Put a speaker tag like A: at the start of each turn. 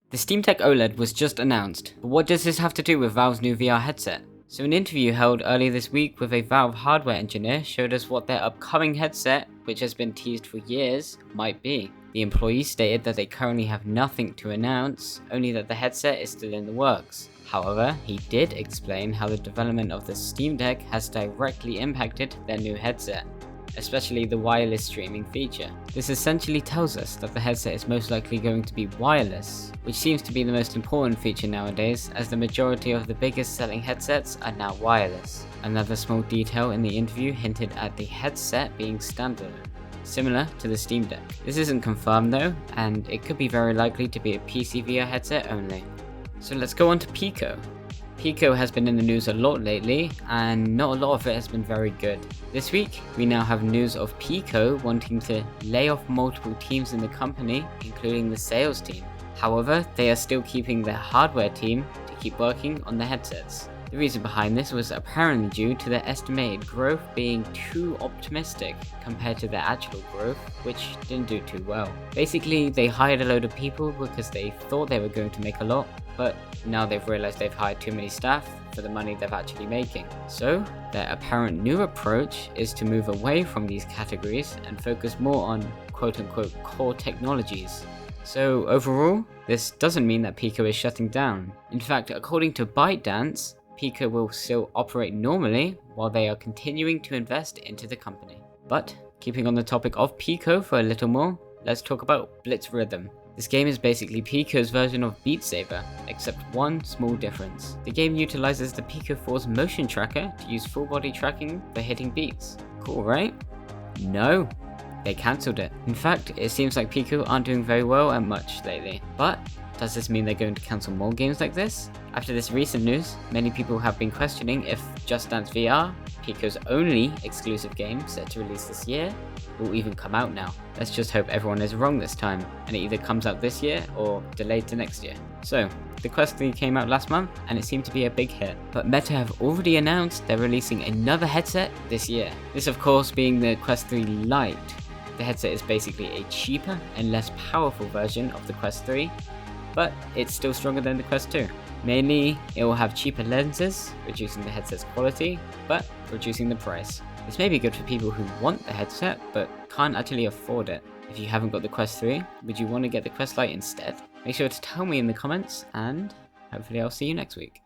A: The Steam Deck OLED was just announced, but what does this have to do with Valve's new VR headset? So an interview held earlier this week with a Valve hardware engineer showed us what their upcoming headset, which has been teased for years, might be. The employee stated that they currently have nothing to announce, only that the headset is still in the works. However, he did explain how the development of the Steam Deck has directly impacted their new headset, especially the wireless streaming feature. This essentially tells us that the headset is most likely going to be wireless, which seems to be the most important feature nowadays, as the majority of the biggest selling headsets are now wireless. Another small detail in the interview hinted at the headset being standalone, similar to the Steam Deck. This isn't confirmed though, and it could be very likely to be a PC VR headset only. So let's go on to Pico. Pico has been in the news a lot lately, and not a lot of it has been very good. This week, we now have news of Pico wanting to lay off multiple teams in the company, including the sales team. However, they are still keeping their hardware team to keep working on the headsets. The reason behind this was apparently due to their estimated growth being too optimistic compared to their actual growth, which didn't do too well. Basically, they hired a load of people because they thought they were going to make a lot, but now they've realized they've hired too many staff for the money they're actually making. So, their apparent new approach is to move away from these categories and focus more on quote-unquote core technologies. So overall, this doesn't mean that Pico is shutting down. In fact, according to ByteDance, Pico will still operate normally while they are continuing to invest into the company. But, keeping on the topic of Pico for a little more, let's talk about Blitz Rhythm. This game is basically Pico's version of Beat Saber, except one small difference. The game utilizes the Pico 4's motion tracker to use full body tracking for hitting beats. Cool, right? No, they cancelled it. In fact, it seems like Pico aren't doing very well at much lately. But does this mean they're going to cancel more games like this? After this recent news, many people have been questioning if Just Dance VR, Pico's only exclusive game set to release this year, will even come out now. Let's just hope everyone is wrong this time, and it either comes out this year or delayed to next year. So, the Quest 3 came out last month, and it seemed to be a big hit. But Meta have already announced they're releasing another headset this year. This of course being the Quest 3 Lite. The headset is basically a cheaper and less powerful version of the Quest 3, but it's still stronger than the Quest 2. Mainly, it will have cheaper lenses, reducing the headset's quality, but reducing the price. This may be good for people who want the headset, but can't actually afford it. If you haven't got the Quest 3, would you want to get the Quest Lite instead? Make sure to tell me in the comments, and hopefully I'll see you next week.